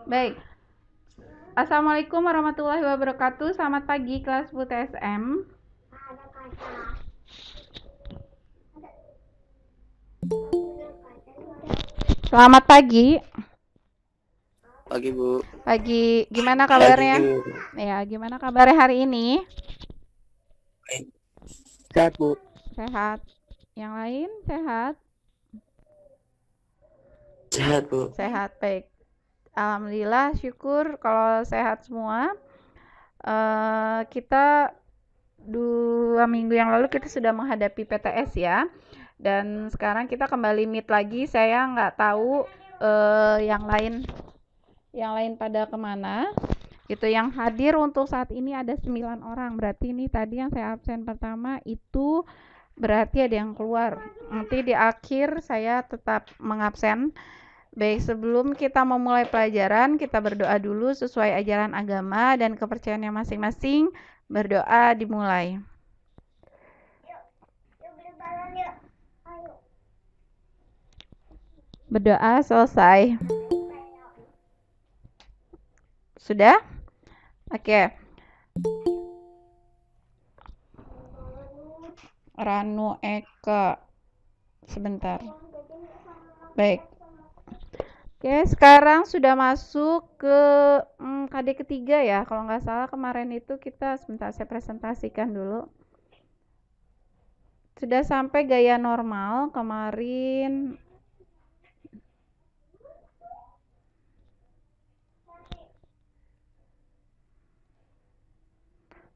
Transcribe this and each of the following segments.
Baik. Assalamualaikum warahmatullahi wabarakatuh. Selamat pagi kelas Bu TSM. Selamat pagi. Pagi Bu. Pagi. Gimana Pagi kabarnya? Bu. Ya, gimana kabarnya hari ini? Baik. Sehat Bu. Sehat. Yang lain sehat? Sehat Bu. Sehat. Baik. Alhamdulillah, syukur kalau sehat semua. Kita 2 minggu yang lalu kita sudah menghadapi PTS ya. Dan sekarang kita kembali meet lagi. Saya nggak tahu yang lain pada kemana. Itu yang hadir untuk saat ini ada 9 orang. Berarti ini tadi yang saya absen pertama itu berarti ada yang keluar. Nanti di akhir saya tetap mengabsen. Baik, sebelum kita memulai pelajaran, kita berdoa dulu sesuai ajaran agama dan kepercayaannya masing-masing. Berdoa dimulai. Berdoa selesai. Sudah? Oke. Ranu Eka. Sebentar. Baik. Oke, sekarang sudah masuk ke KD ketiga ya. Kalau nggak salah kemarin itu kita, sebentar saya presentasikan dulu. Sudah sampai gaya normal kemarin.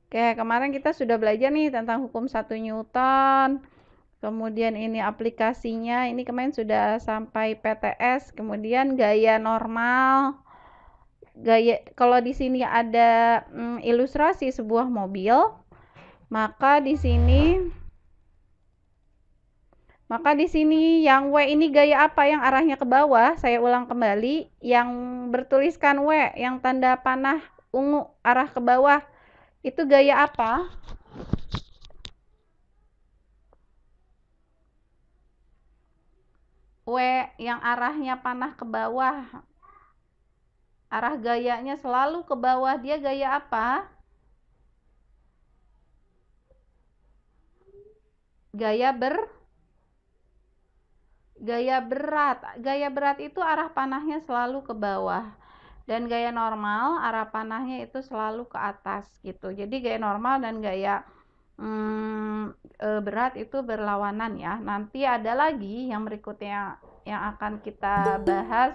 Oke, kemarin kita sudah belajar nih tentang hukum 1 Newton. Kemudian ini aplikasinya, ini kemarin sudah sampai PTS, kemudian gaya normal. Gaya, kalau di sini ada ilustrasi sebuah mobil, maka di sini yang W ini gaya apa yang arahnya ke bawah? Saya ulang kembali, yang bertuliskan W, yang tanda panah ungu arah ke bawah, itu gaya apa? W yang arahnya panah ke bawah, arah gayanya selalu ke bawah, dia gaya apa? Gaya berat. Gaya berat itu arah panahnya selalu ke bawah. Dan gaya normal arah panahnya itu selalu ke atas gitu. Jadi gaya normal dan gaya berat itu berlawanan ya. Nanti ada lagi yang berikutnya yang akan kita bahas.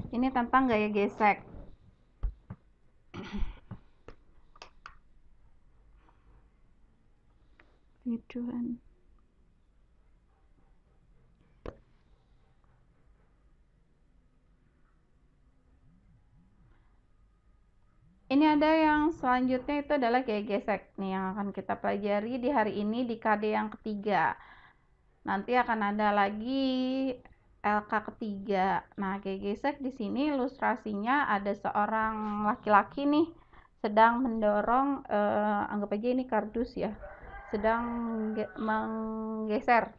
Ini tentang gaya gesek. Tujuan. Ini ada yang selanjutnya itu adalah gaya gesek nih yang akan kita pelajari di hari ini di KD yang ketiga. Nanti akan ada lagi LK ketiga. Nah, gaya gesek di sini ilustrasinya ada seorang laki-laki nih sedang mendorong, anggap aja ini kardus ya, sedang menggeser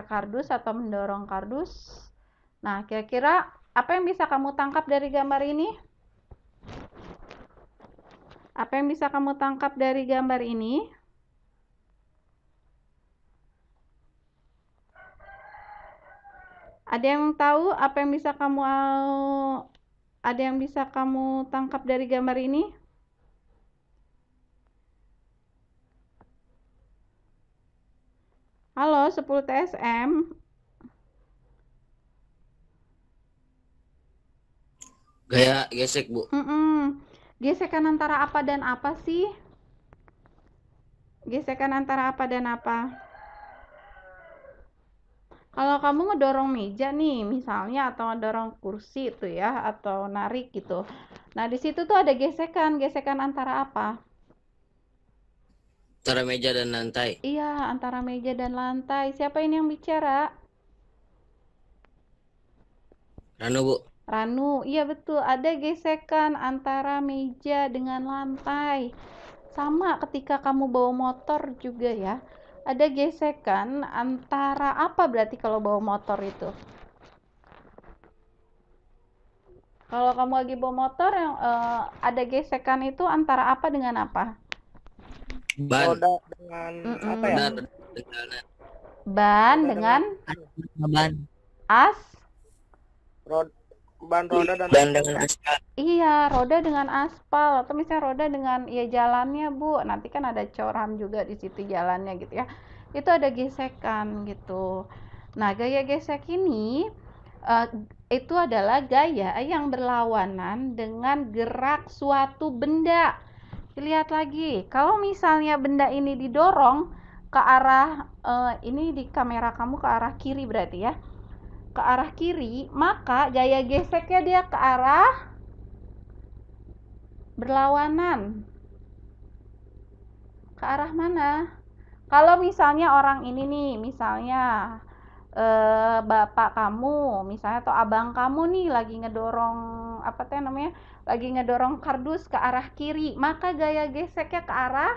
kardus atau mendorong kardus. Nah, kira-kira apa yang bisa kamu tangkap dari gambar ini? Apa yang bisa kamu tangkap dari gambar ini? Ada yang tahu apa yang bisa kamu tangkap dari gambar ini? Halo, 10 TSM. Gaya gesek Bu. Gesekan antara apa dan apa sih? Gesekan antara apa dan apa? Kalau kamu ngedorong meja nih, misalnya, atau ngedorong kursi itu ya, atau narik gitu. Nah, di situ tuh ada gesekan. Gesekan antara apa? Antara meja dan lantai. Iya, antara meja dan lantai. Siapa ini yang bicara? Ranu Bu. Ranu, iya betul. Ada gesekan antara meja dengan lantai. Sama ketika kamu bawa motor juga ya. Ada gesekan antara apa berarti kalau bawa motor itu? Kalau kamu lagi bawa motor yang ada gesekan itu antara apa dengan apa? Ban. Roda dengan apa ya? Roda dengan Ban Roda dengan ban. as. Ban roda dan Ban dengan aspal. Iya, roda dengan aspal atau misalnya roda dengan ya jalannya, Bu. Nanti kan ada coram juga di situ jalannya gitu ya. Itu ada gesekan gitu. Nah, gaya gesek ini itu adalah gaya yang berlawanan dengan gerak suatu benda. Lihat lagi, kalau misalnya benda ini didorong ke arah ini di kamera kamu ke arah kiri berarti ya. Ke arah kiri, maka gaya geseknya dia ke arah berlawanan. Ke arah mana? Kalau misalnya orang ini nih, misalnya bapak kamu, misalnya atau abang kamu nih lagi ngedorong apa teh namanya? Lagi ngedorong kardus ke arah kiri, maka gaya geseknya ke arah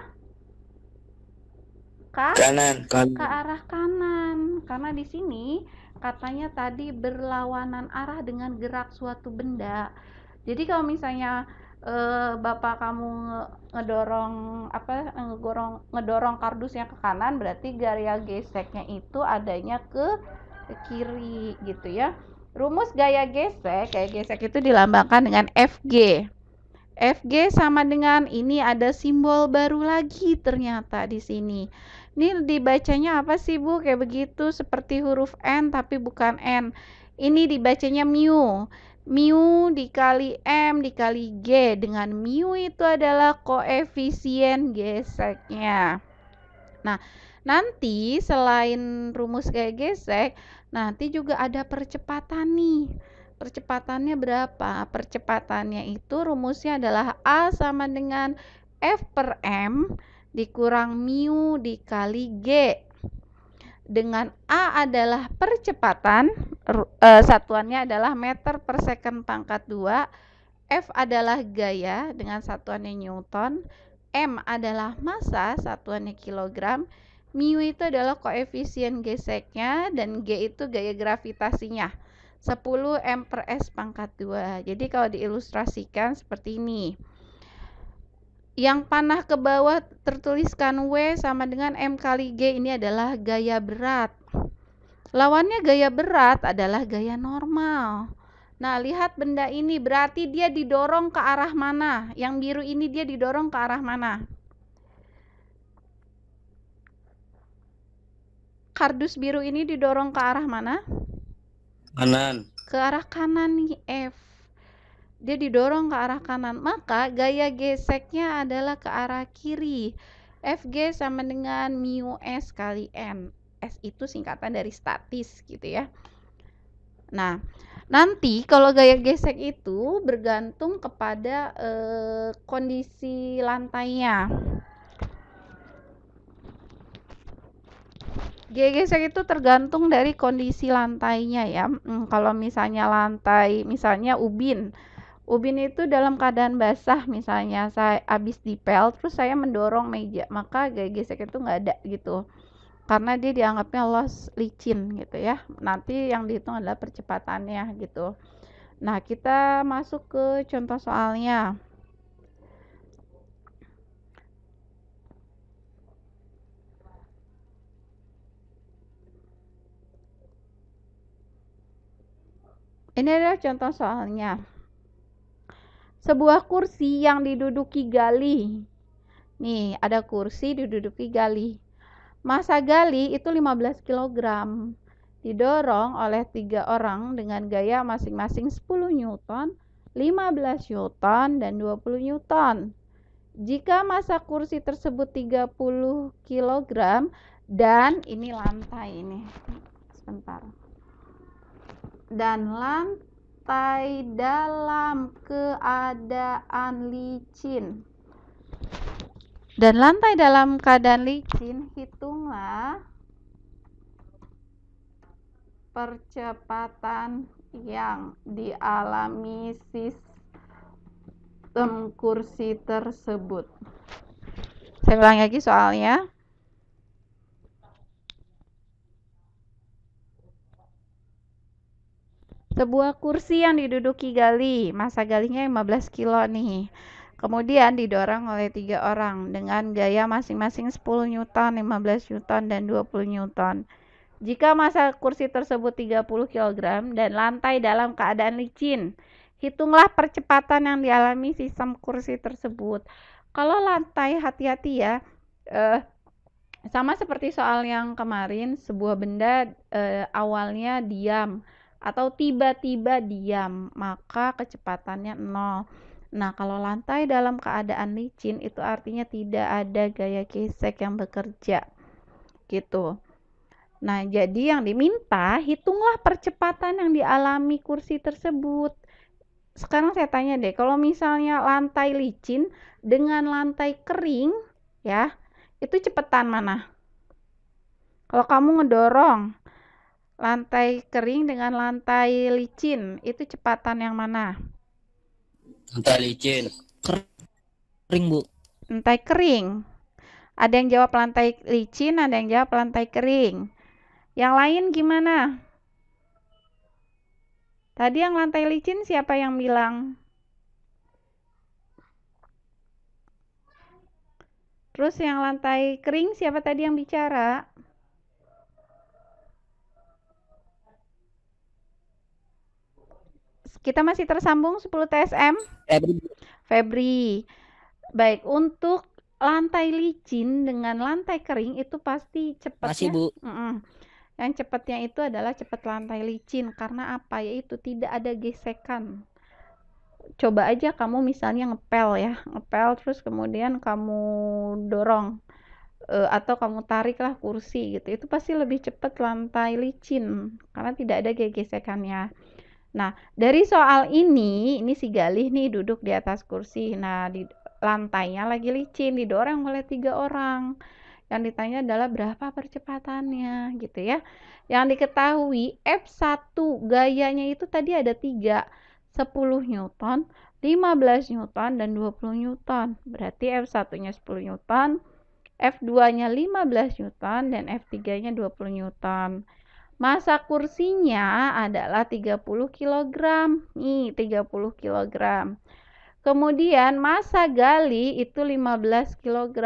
Kanan. ke arah kanan. Karena di sini katanya tadi berlawanan arah dengan gerak suatu benda. Jadi kalau misalnya bapak kamu ngedorong kardusnya ke kanan, berarti gaya geseknya itu adanya ke kiri gitu ya. Rumus gaya gesek itu dilambangkan dengan FG. FG sama dengan ini ada simbol baru lagi ternyata di sini. Ini dibacanya apa sih Bu? Kayak begitu seperti huruf N tapi bukan N. Ini dibacanya mu. Mu dikali M dikali G. Dengan mu itu adalah koefisien geseknya. Nah, nanti selain rumus gaya gesek, nanti juga ada percepatan nih. Percepatannya berapa? Percepatannya itu rumusnya adalah A sama dengan F per M dikurang mu dikali G. Dengan A adalah percepatan, satuannya adalah meter per second pangkat 2, F adalah gaya dengan satuannya Newton, M adalah massa satuannya kilogram, mu itu adalah koefisien geseknya, dan G itu gaya gravitasinya. 10 M per S pangkat 2. Jadi kalau diilustrasikan seperti ini. Yang panah ke bawah tertuliskan W sama dengan M kali G, ini adalah gaya berat. Lawannya gaya berat adalah gaya normal. Nah, lihat benda ini berarti dia didorong ke arah mana? Yang biru ini dia didorong ke arah mana? Kardus biru ini didorong ke arah mana? Kanan. Ke arah kanan nih, F. Dia didorong ke arah kanan, maka gaya geseknya adalah ke arah kiri. Fg sama dengan mu S kali N. S itu singkatan dari statis gitu ya. Nah, nanti kalau gaya gesek itu bergantung kepada kondisi lantainya. Gaya gesek itu tergantung dari kondisi lantainya ya. Kalau misalnya lantai, misalnya ubin itu dalam keadaan basah, misalnya saya habis dipel terus saya mendorong meja, maka gaya gesek itu nggak ada gitu, karena dia dianggapnya loss licin gitu ya. Nanti yang dihitung adalah percepatannya gitu. Nah, kita masuk ke contoh soalnya. Ini adalah contoh soalnya. Sebuah kursi yang diduduki gali. Nih, ada kursi diduduki gali. Massa gali itu 15 kg. Didorong oleh 3 orang dengan gaya masing-masing 10 Newton, 15 Newton, dan 20 Newton. Jika massa kursi tersebut 30 kg dan ini lantai ini. Sebentar. Dan lantai dalam keadaan licin. Dan lantai dalam keadaan licin, hitunglah percepatan yang dialami sistem kursi tersebut. Saya ulang lagi soalnya. Sebuah kursi yang diduduki Gali, massa Galinya 15 kilo nih. Kemudian didorong oleh 3 orang dengan gaya masing-masing 10 Newton, 15 Newton, dan 20 Newton. Jika massa kursi tersebut 30 kg dan lantai dalam keadaan licin, hitunglah percepatan yang dialami sistem kursi tersebut. Kalau lantai, hati-hati ya, sama seperti soal yang kemarin, sebuah benda awalnya diam atau tiba-tiba diam, maka kecepatannya 0. Nah, kalau lantai dalam keadaan licin itu artinya tidak ada gaya gesek yang bekerja. Gitu. Nah, jadi yang diminta, hitunglah percepatan yang dialami kursi tersebut. Sekarang saya tanya deh, kalau misalnya lantai licin dengan lantai kering, ya, itu cepetan mana? Kalau kamu ngedorong lantai kering dengan lantai licin, itu cepatan yang mana? Lantai licin. Kering, Bu. Lantai kering. Ada yang jawab lantai licin, ada yang jawab lantai kering. Yang lain gimana? Tadi yang lantai licin siapa yang bilang? Terus yang lantai kering siapa tadi yang bicara? Kita masih tersambung 10 TSM? Febri. Baik, untuk lantai licin dengan lantai kering itu pasti cepatnya. Masih, Bu. Yang cepatnya itu adalah cepat lantai licin. Karena apa? Yaitu tidak ada gesekan. Coba aja kamu misalnya ngepel ya. Ngepel terus kemudian kamu dorong. Atau kamu tariklah kursi gitu. Itu pasti lebih cepat lantai licin. Karena tidak ada gesekannya. Nah, dari soal ini si Galih nih duduk di atas kursi. Nah, di lantainya lagi licin, didorong oleh 3 orang. Yang ditanya adalah berapa percepatannya, gitu ya. Yang diketahui F1 gayanya itu tadi ada 3, 10 Newton, 15 Newton, dan 20 Newton. Berarti F1-nya 10 Newton, F2-nya 15 Newton, dan F3-nya 20 Newton. Massa kursinya adalah 30 kg. Nih, 30 kg. Kemudian massa Gali itu 15 kg.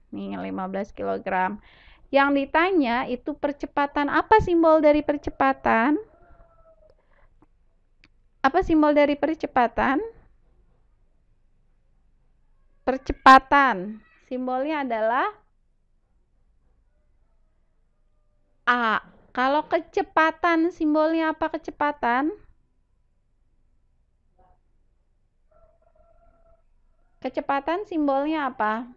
Nih, 15 kg. Yang ditanya itu percepatan. Apa simbol dari percepatan? Apa simbol dari percepatan? Percepatan. Simbolnya adalah A. Kalau kecepatan, simbolnya apa kecepatan? Kecepatan simbolnya apa?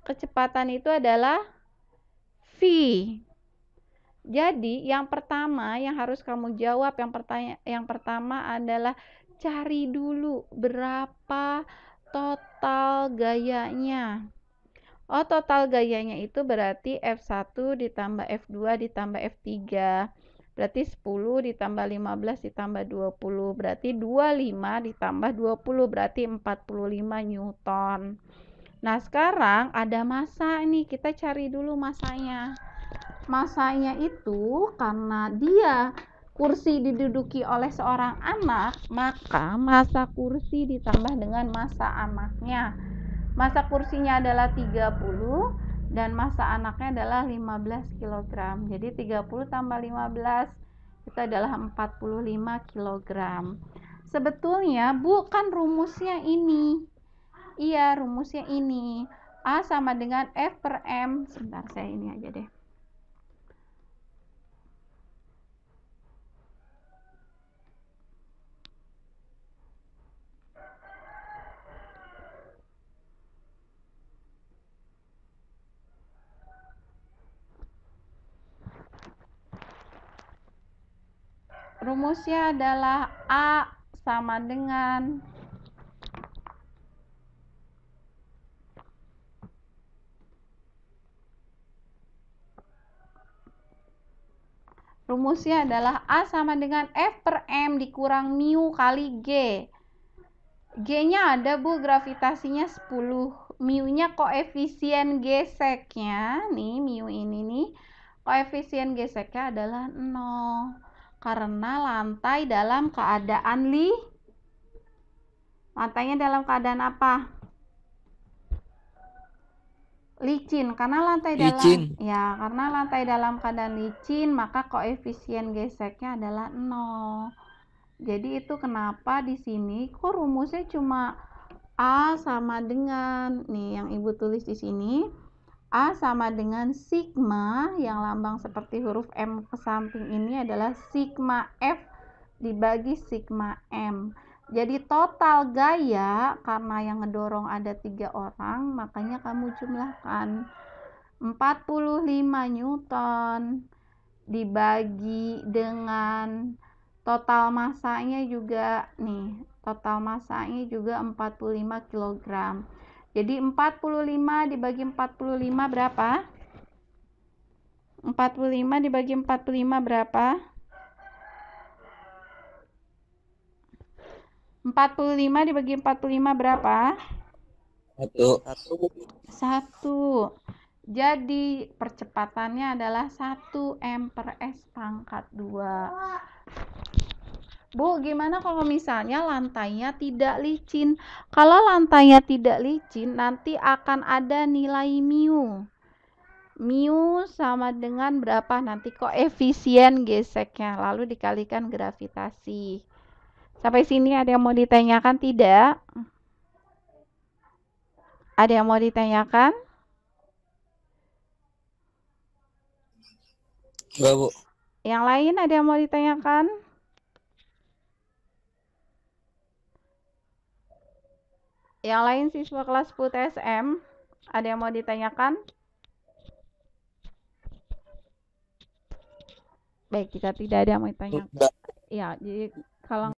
Kecepatan itu adalah V. Jadi, yang pertama yang harus kamu jawab, yang pertama adalah cari dulu berapa total gayanya. Oh, total gayanya itu berarti F1 ditambah F2 ditambah F3. Berarti 10 ditambah 15 ditambah 20. Berarti 25 ditambah 20. Berarti 45 Newton. Nah, sekarang ada massa ini. Kita cari dulu massanya. Massanya itu karena dia kursi diduduki oleh seorang anak, maka massa kursi ditambah dengan massa anaknya. Massa kursinya adalah 30 dan massa anaknya adalah 15 kg. Jadi 30 tambah 15 itu adalah 45 kg. Sebetulnya bukan rumusnya ini. Iya, rumusnya ini. A sama dengan F per M. Sebentar, saya ini aja deh. Rumusnya adalah A sama dengan A sama dengan F per M dikurang mu kali G. G-nya ada, Bu, gravitasinya 10. Mu-nya koefisien geseknya, nih mu ini nih, koefisien geseknya adalah 0. Karena lantai dalam keadaan lantainya dalam keadaan apa? Licin. Karena lantai Licin. karena lantai dalam keadaan licin, maka koefisien geseknya adalah 0. Jadi itu kenapa di sini kok rumusnya cuma A sama dengan nih yang Ibu tulis di sini. A sama dengan sigma yang lambang seperti huruf M ke samping ini adalah sigma F dibagi sigma M. Jadi total gaya karena yang ngedorong ada 3 orang, makanya kamu jumlahkan 45 Newton dibagi dengan total masanya juga nih, total masanya juga 45 kg. Jadi 45 dibagi 45 berapa? 45 dibagi 45 berapa? 45 dibagi 45 berapa? 1. Jadi percepatannya adalah 1 M per S pangkat 2. Bu, gimana kalau misalnya lantainya tidak licin? Kalau lantainya tidak licin, nanti akan ada nilai mu. Mu sama dengan berapa? Nanti koefisien geseknya, lalu dikalikan gravitasi. Sampai sini ada yang mau ditanyakan tidak? Ada yang mau ditanyakan? Enggak, Bu. Yang lain ada yang mau ditanyakan? Yang lain siswa kelas 10 TSM, ada yang mau ditanyakan? Baik, jika tidak ada yang mau ditanyakan. Ya, jadi kalau